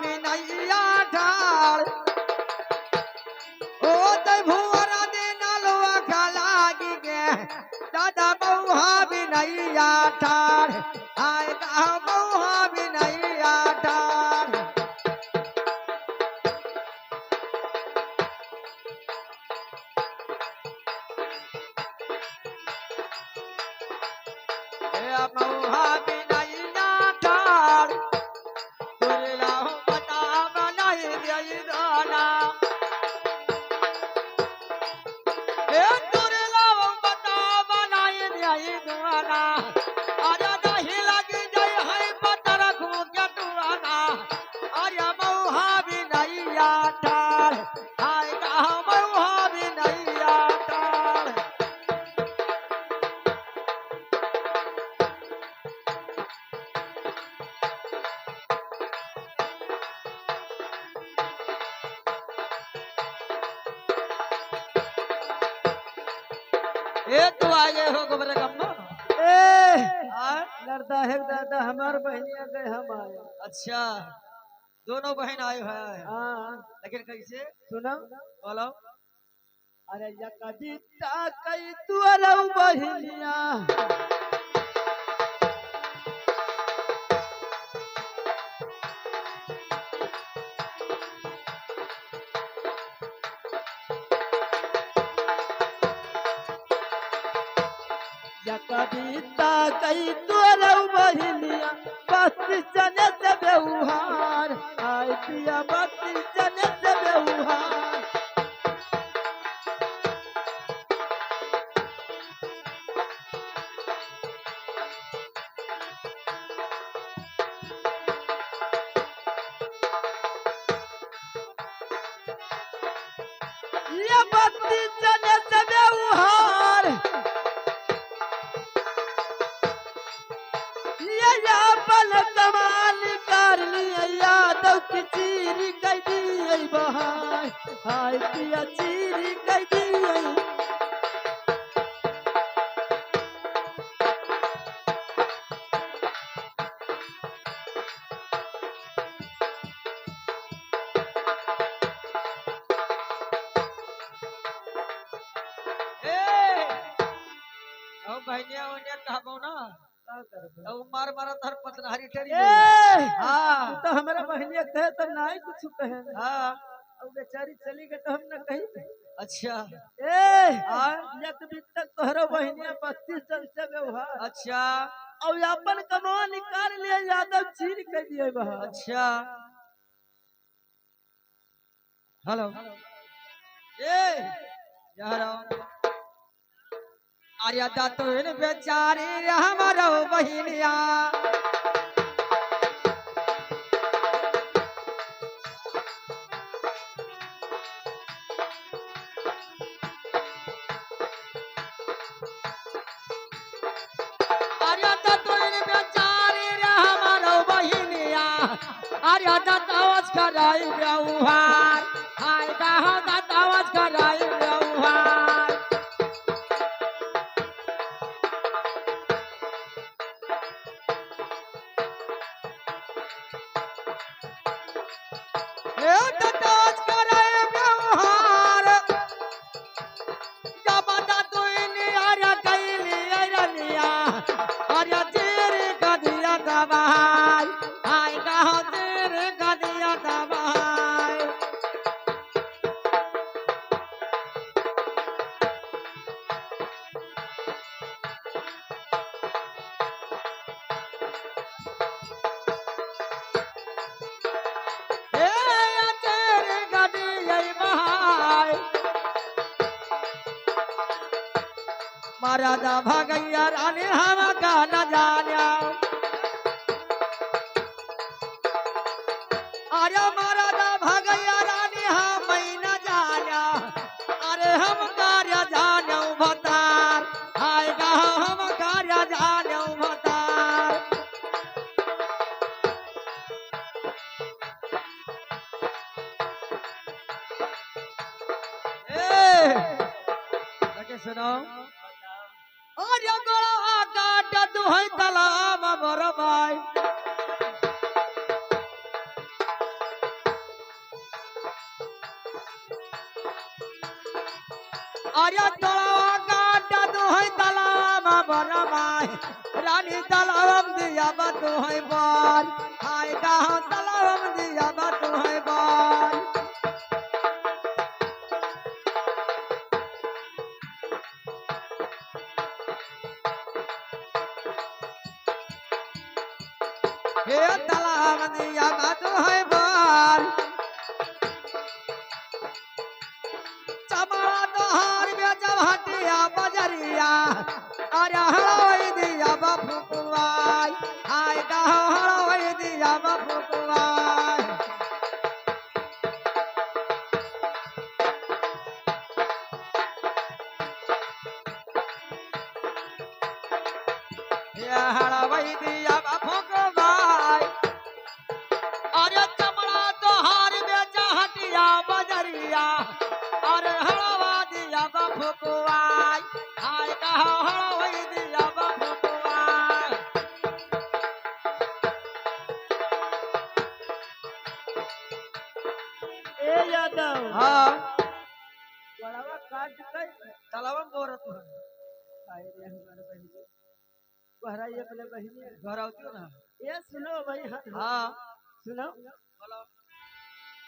बिनैया ठाड़ ओ तय भुवरा दे नलवा खलागी गे दादा बौहा बिनैया ठाड़ आय गा बौहा बिनैया ठाड़ ए बौहा बिनैया ठाड़ तुरे लाहो बता बनाई दे दाना ए तुरे लाहो बता बनाई दे दाना आजा दही लगी जय है पता रखो क्या तुआना आजा बौहा बिनैया ठाड़ हाय गा बौहा बिनैया ठाड़ ए तू आगे हो गोबर गम्मा ए हाँ? लड़ता है दादा हमार बहनिया गए हम आए। अच्छा दोनों बहन आए हैं हाँ लेकिन कैसे सुनो बोलो अरे या कविता कई तुअरौ बहनिया या कविता कई तुअरौ बहनिया बस चने से व्यवहार आय पिया बस चने से व्यवहार ये बत्ती चने से व्यवहार ये या बल कमाल कर लिए यादव की चीरी कह दिए बहार हाय पिया चीरी कह दिए ए अब बहनिया उन्हें कहबो ना का करबे? अब मार मारा धर पतनहरी ठरी ए हाँ तो हमारा बहनिया कहे तो नहीं कुछ कहे हाँ अब बेचारी चली गई तो हम न कही अच्छा ए हाँ एक दिन तक तोहरो बहनिया 32 जन से व्यवहार अच्छा और अपन कमा निकाल लिया यादव चीर कर दिए बहार अच्छा हेलो ए यारो आर्या दातुन बेचारी रे हमारो बहिनिया आर्या दातुन बेचारी रे हमारो बहिनिया आर्या दातावस कराई व्यवहार हाय गा दातावस कराई व्यवहार ए दातावस कराई व्यवहार जब दातुन आर्या कैली अरनिया आर्या तेरे गदिया दबाई हाय गा तेरे गदिया दबाई ए तेरे गदिया बहाई मरादा भगैया रानी हम का न जानिया अरे मरादा भगैया रानी हम न जानिया अरे हम कार्य जानो भतार हाय गा हम कार्य जानो भतार सुनो और ये गोला काट दुहै तलाब बर भाई अरे तलावा काटा तू है तलावा बरमाय रानी तलावम दिया बा तू है बार हाय कहा तलावम दिया बा तू है बार हे तलावम दिया बा तू है बार चमड़ा तो हार बेचब हटिया बजरिया अरे हड़ोई दिया बफुकुआई हाय कहो हड़ोई दिया बफुकुआई ये हड़ोई दिया बफुकुआई अरे चमड़ा तो हार बेचा हटिया बजरिया अरे हड़वा दिया बफुकुआई हाय कहो हड़ोई दिया बफुकुआई ए यादव हाँ बड़वा काट के तलावम बोरत है आए रे हमारे बहनी बहरा ये पहले बहनी घर आती हो ना ये सुनो भाई हाँ सुनो बोलो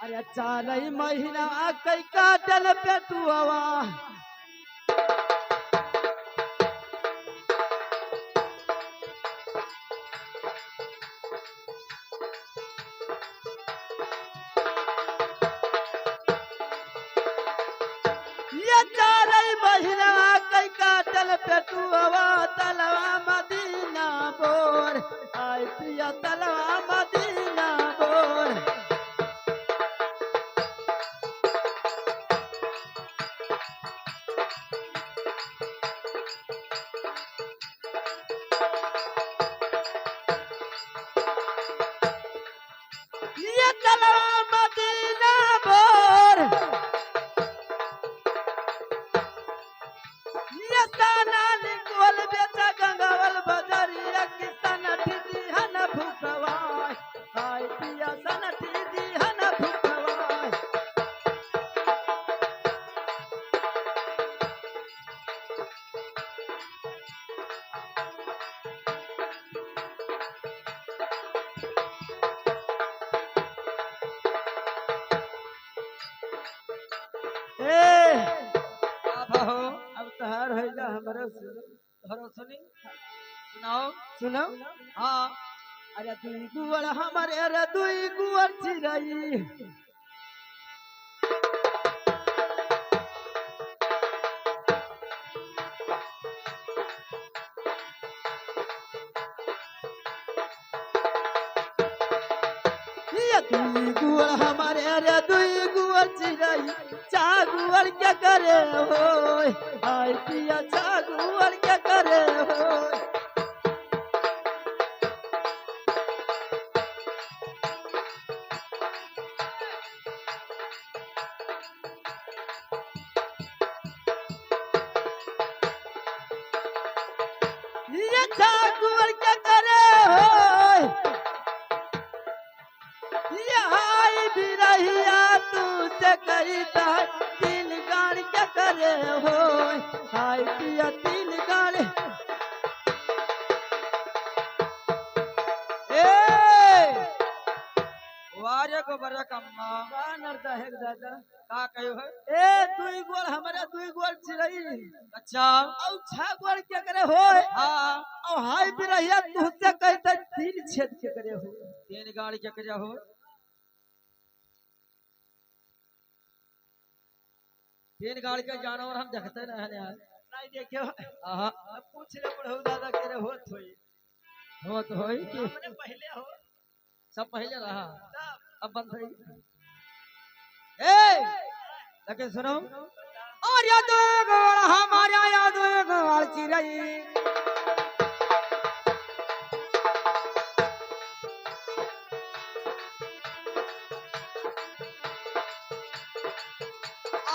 अरे चालई महीना कई काटल पेटुआ ये चालई महीना कई काटल पेटुआ तलवा मदीना बोर आय पिया तलवा मदीना बोर ये तलवा मदीना बोर ये साना निकोल बेचा गंगावल बजरिया किसन ठिदी हन फुकवाय हाय पिया सन ठिदी हन फुकवाय ए अब हो अब तहार होइगा हमरो सुनो घरों सुनी सुनाओ सुनो हाँ अरे दुई गुवर हमारे अरे दुई गुवर चिरई ये दुई गुवर हमारे अरे दुई गुवर चिरई चा गुवर क्या करे हो हाय पिया चा गुवर क्या करे हो ये चा गुवर क्या करे हो ये हाय बिरहिया तू से कहीता तीन गाड़ क्या करे हो हाय पिया तीन गाड़ ए वारे को बरे कम्मा बानर दहेग दादा का कहो है ए दुई गोल हमारा दुई गोल चिरई अच्छा औ छा गोल क्या करे हो हाँ औ हाय बिरहिया तू से कहीता तीन छेद के करे हो तीन गाड़ी के कजा हो तीन गाड़ी के जानवर हम देखते रहने यार नहीं देखियो आहा अब पूछ ले पढ़ो दादा करे होत होई हो तो होई कि हमने पहले हो सब पहले रहा तब अब बंद है ए लेकिन सुनो और याद गोड़ हमारा याद गोड़ चिरई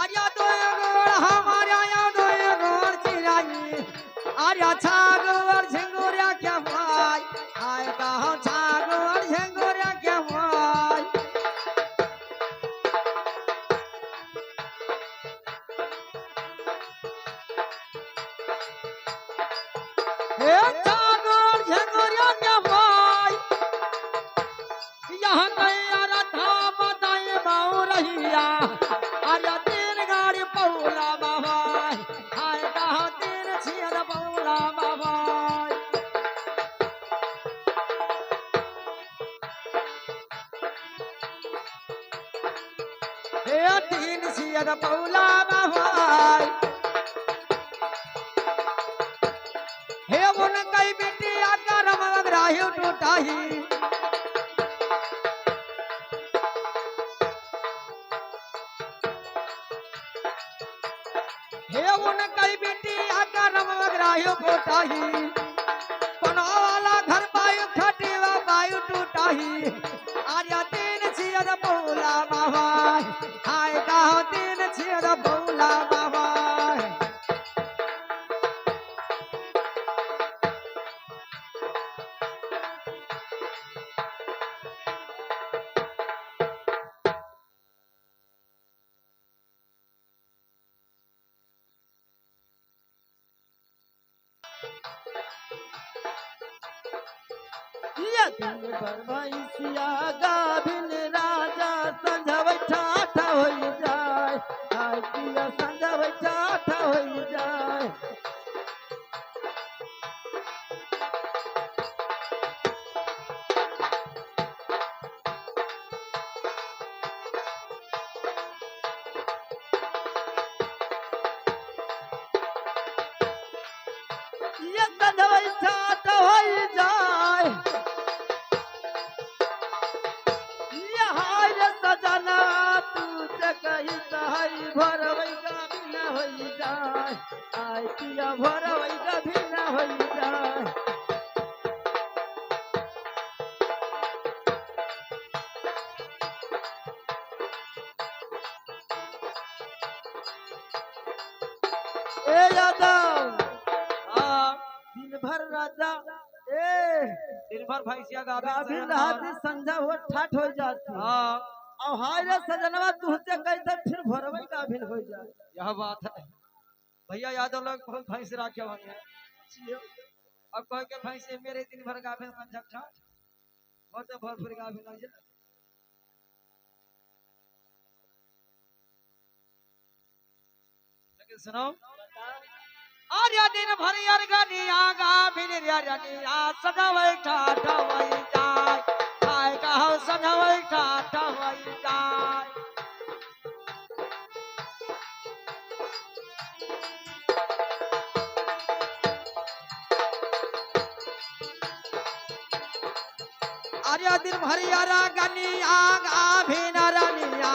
आर्या तो गोड़ हमारा याद गोड़ चिरई आर्या छागोर झिंगुरिया क्या भाई आय कहो छागोर झिंगुरिया क्या भाई हे सागर झंगोरिया के भाई यहाँ गया रथा बताए बाऊ रहिया अरे तीन गाड़ी पौला बाबा आए कहा तीन छियर पौला बाबा हे तीन छियर पौला बाबा हे उन कई बेटी आकर मगराही टूटाही हे उन कई बेटी आकर मगराही टूटाही पनावाला घर पायु खटीवा पायु टूटाही आर्या तीन छियर पौला बाबा हाय कहो तीन छियर पौला बाबा ये दिन भर भैंसिया गाभिन राजा संझबै ठाठ होई जाय आय पिया संझबै ठाठ होई जाय ये संझबै ठाठ होई जाय सजना तू से कही सही भरवई कभी न होई जाए आय पिया भरवई कभी न होई जाए ए यादव दिन भर राजा दिन भर भैंसिया गाभिन रहती संझा हो ठाठ हो जाती हाँ और हाय रे सजनवा तुझसे कहते फिर भरवई गाभिन हो जाए यह बात है भैया यादव लोग बहुत भैंस राखे होंगे अब कह के भैंस मेरे दिन भर गाभिन कंजक ठाठ बहुत भरपूर गाभिन हो जाए लेकिन सुनो आर्या दिन भर यार गनिया गाभिन रनिया सदावै ठाठ होई जाय काय कहो सदावै ठाठ होई जाय आर्या दिन भर यार गनिया गाभिन रनिया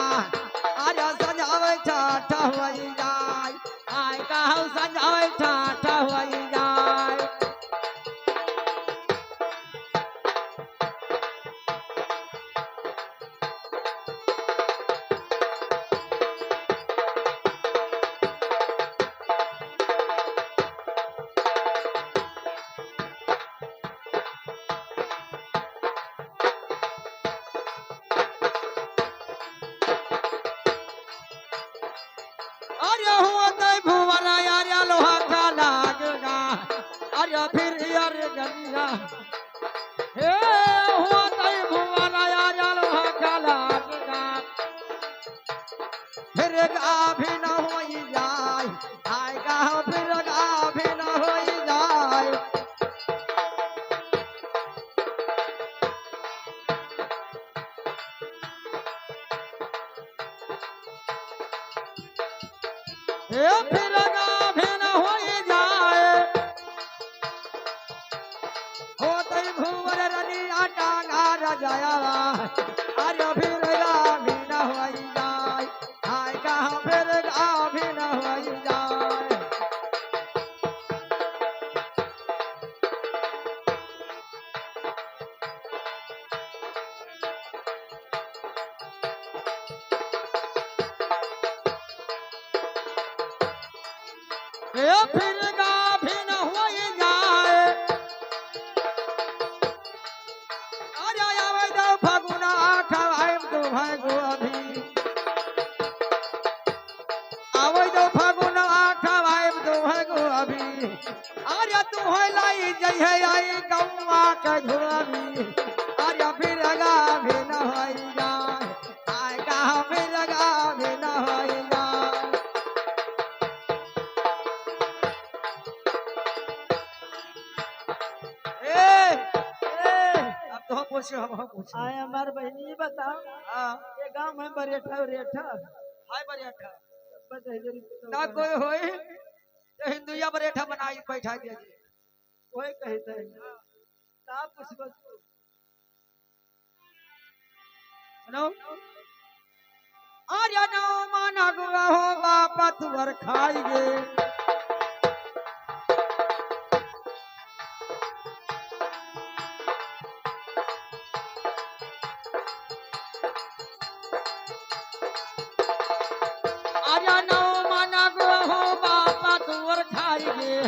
आर्या सदावै ठाठ होई जाय काय कहो सदावै ठाठ होई जाय अरे हुआ तय भुवन यार लोहा का लागना अरे फिर यार गंगा हे हुआ तय भुवन यार लोहा का लागना फिर गाभी न होई जाय आएगा फिर गाभी न होई जाय हे फिर गाभी न होई जाए हो तई भूवर रनिया टांगा रजाया अरे फिर गाभी न होई जाए आएगा फिर गाभी न होई जाए हे फिर गाभी न होई जाए अरे आवे दो फगुना खवाई तू भागो अभी आवे दो फगुना खवाई तू भागो अभी अरे तू होलाई जय आई गौवा के धोबी अरे फिर गा भी न होई जाए आय गाँव फिर गा भी न होई जाए अब तो हम पूछो हम पूछो आए हमार बहनी ये बताओ हाँ ये गांव में बरेठा रेठा हाय बरेठा बदहजरी ना कोई होई तो हिंदुया बरेठा बनाई बैठा दिया जी कोई कहते हैं ता पुष्प नो आर्य नो माना गुआ हो बापा तुवर खाइए आर्य नो माना गुआ हो बापा तुवर खाइए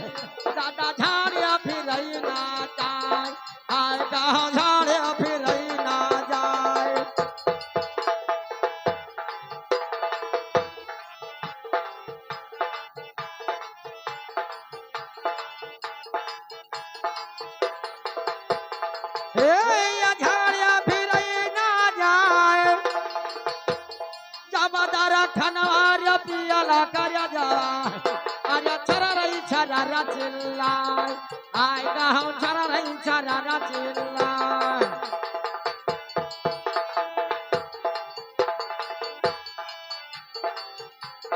दादा झाड़िया फिर ना जाए आय गाँव झाड़िया फिर ना जाए हे झाड़िया फिर ना जाए जबदार खनवार पियला कर जा अरे छररई छररा चिल्लाए आय गाँव छररई छररा चिल्लाए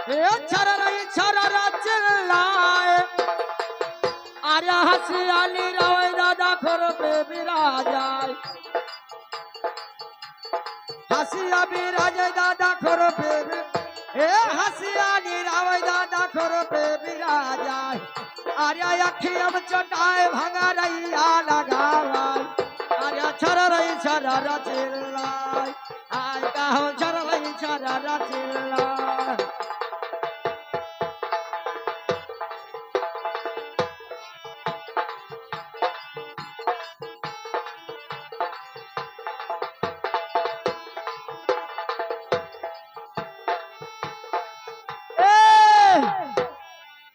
हे छररई छररा चिल्लाए अरे हसियाली रोए दादा खोर पे बिराजाए हसिया बिराजे दादा खोर पे ए हसियाली रोए दादा खोर पे बिराजाए अरे अखियम चटाए भगा रैया लगावाए अरे छररई छररा चिल्लाए आय गाँव छररई छररा चिल्लाए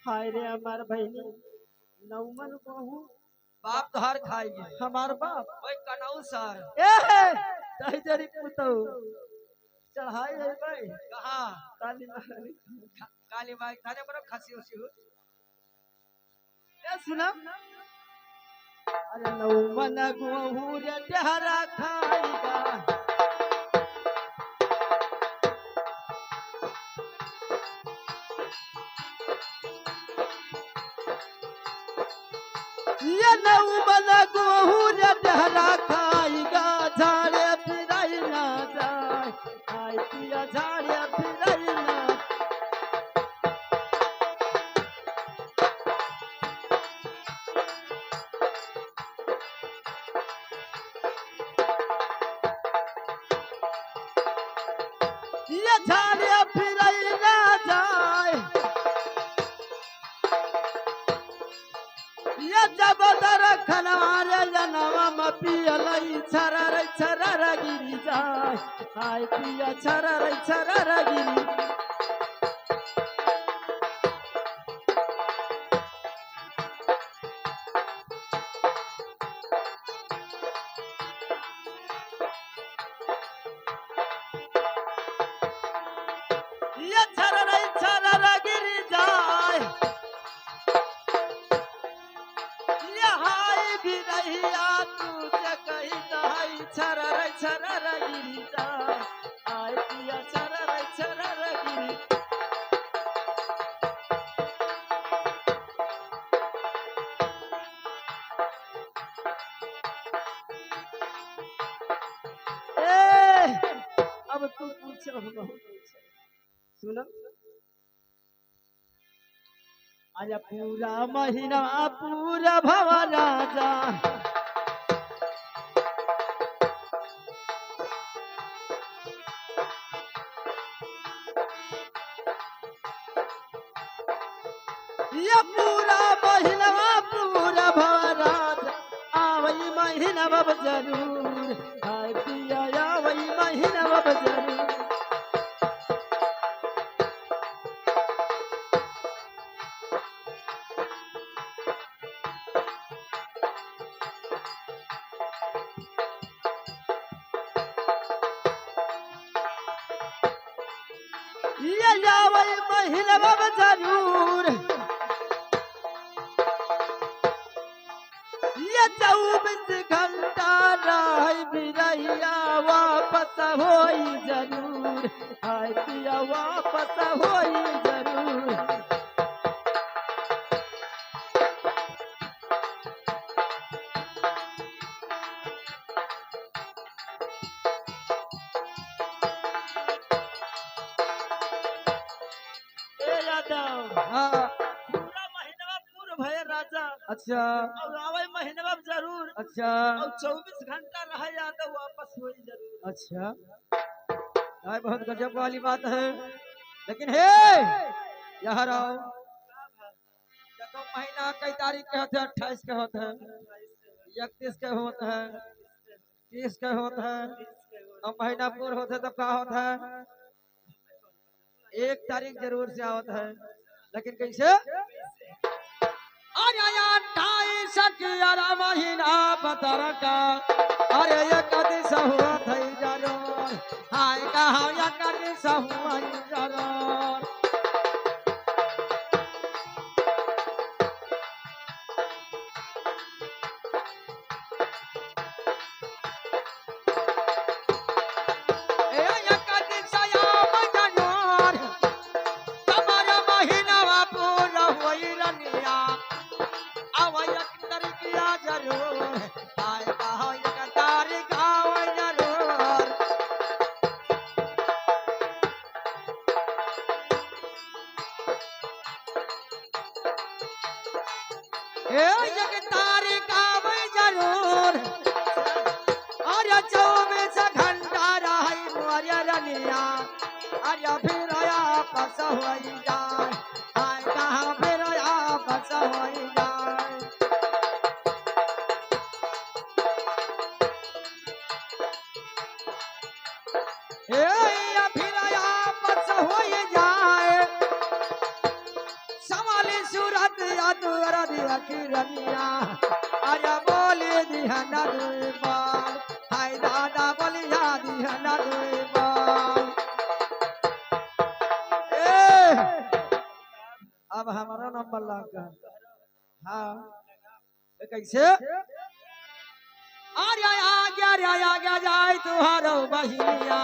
हाय रे हमार बहनी नौमन कहूँ बाप तो हर खाएगी हमार बाप ओए कनऊ सर दहजरी पुतौ चढ़ाई है भाई कहाँ काली महारानी काली माई थाने पर खसी उसी हो ए सुना अरे नौमन कहूँ रे डहरा खाएगा ये नौमन कहूँ रे डहरा खाएगा झाड़े फिराई ना जाए आय पिया झाड़े फिराई ना ये झाड़े फिराई ना जाए ये जब दर खनवारे जनवा म पियलई छरर छरर गिरी जाए आय पिया छरर छरर गिरी ये छरर छरर गिरी जाए ये हाय भी नहीं आ तू कहीं नहीं छरर छरर गिरी जाए आय पिया छरर छरर गिरी अब तू पूछो सुनो आज पूरा महीना पूरा भवा राजा ये पूरा महीना पूरा भवा राजा आवई महीना बब जरूर हाय पिया आवई महीना बब जरूर ये जावई महिनवा में जरूर ये 24 घंटा रही बिरहिया वापस होई जरूर आय पिया वापस होई जरूर ए यादव हाँ पूरा महीनवा पूर भय राजा अच्छा और आवे महीनवा में जरूर अच्छा और 24 घंटा रह यादव वापस होई जरूर अच्छा यार बहुत गजब वाली बात है लेकिन हे यहाँ रहो देखो महीना कई तारीख के होते हैं 28 के होते हैं 31 के होते हैं 30 के होते हैं और महीना पूर्ण होते तो क्या होता है 1 तारीख जरूर से होता है लेकिन कैसे अरे यार 28 के महीना पतर का अरे ये कदी हुआ थे जरूर हाय कहा ये कदी हुआ जरूर जरूर अरे 24 घंटा रही मोरिया रनिया अरे फिर आपस हो जाए हाय कहाँ फिर आपस हो जाए फिर आपस हो जाए सवाली सूरत या तुअर दिया की रनिया अरे बोली दिहना दुई बार हाय दादा बोलिया दिहना दुई बार अब हमारा नंबर लगा हाँ कैसे अरे आ गया जाए तुम्हारो बहिया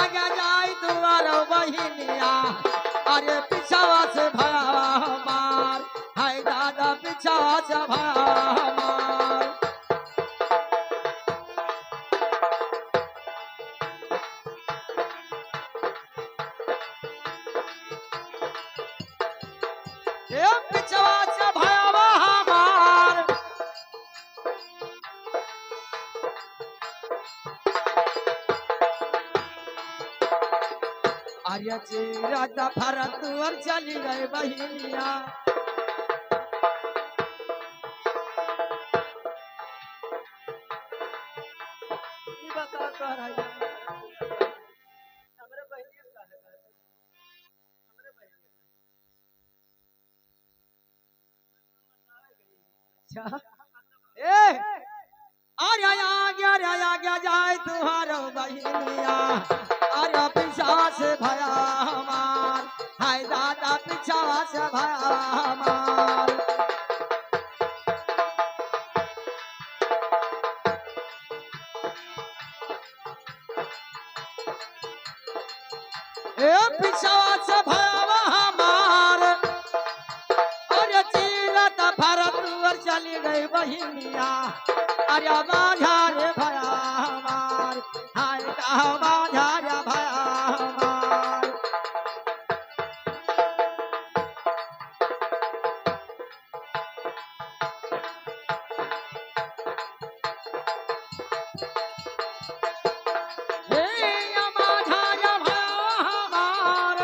आगे जाए तुम्हारो बहिनिया अरे पिछावा से भया हमार हाय दादा पिछावा से भया हमार ये पिछावा से भया हमार आर्य राजा भरत और चली गए बहिनिया बता तो हमरे बहिनिया का है हमरे बहिनिया अच्छा आगे जाए तुम्हारो बहिनिया अरे पीछा से भया हमार हाय दादा पीछा से भया हमार पीछा से भया हमार अरे चीरत भरत और चली गई बहिनिया अरे बाझा रे भया हमार हाय कहा बाझा रे भया हमार बाझा रे भया हमार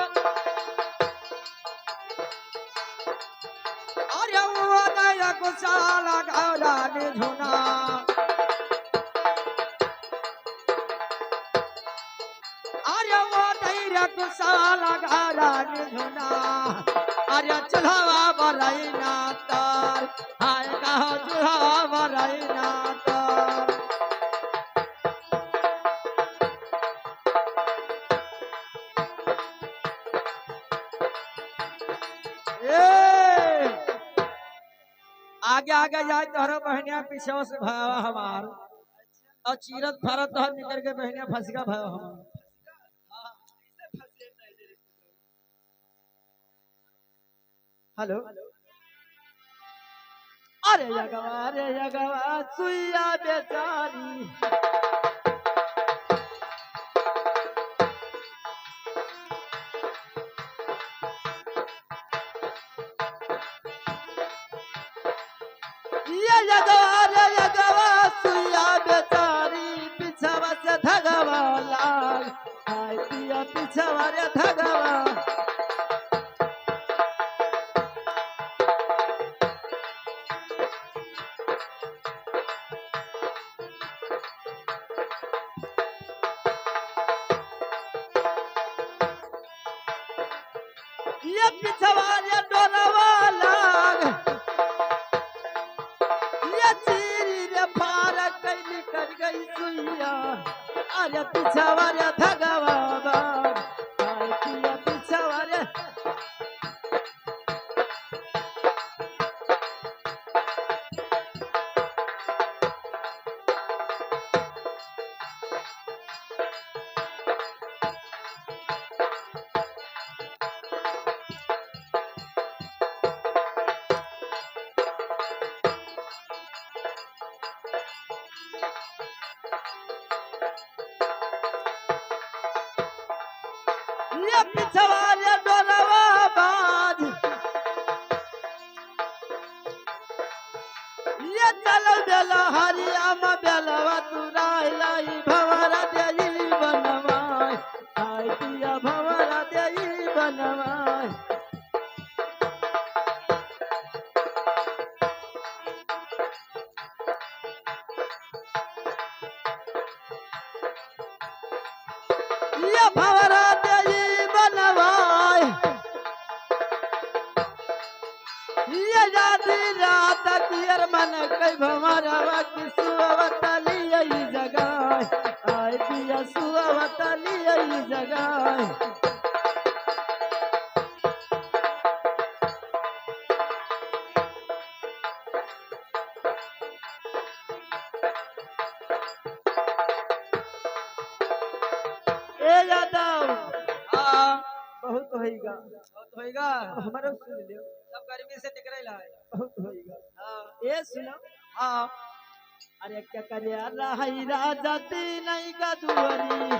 अरे वो नया कुशाला गौरा निधुना अरे वो अरे कुशाला घरा निधुना अरे चूल्हा बरई ना तार हाय कहो चूल्हा बरई ना तार आगे आगे जाए तोहरा बहनिया पीछे से भाव हमार और चीरत फरत तोहर निकल के बहनिया फंसका भाव हमार हेलो अरे यगवा सुइया बेचारी ये यगवा सुइया बेचारी पिछवा से धगवा लाग हाय पिया पिछवा रे धगवा ये पिछवा रे डोरवा लाग ये चीरी रे फार कैली कर गई सुइया अरे पिछवा रे धगवा बाग हाय पिया पिछवा रे ये पिछवा रे डोरवा बाज ये चल बेला हरिया म बेलवा तुराई लाई भवरा देई बनवाय हाय पिया भवरा देई बनवाय ये भवरा देई बनवाय ये जाती रात कियर मन कई भमरवा की सुवतली यही जगह आय पिया सुवतली यही जगह ए यादव बहुत होइगा हमारा सुन लियो सब गर्मी से निकल है बहुत होइगा हाँ ए सुनो हाँ अरे क्या करे राही राजा ती नहीं का दुआरी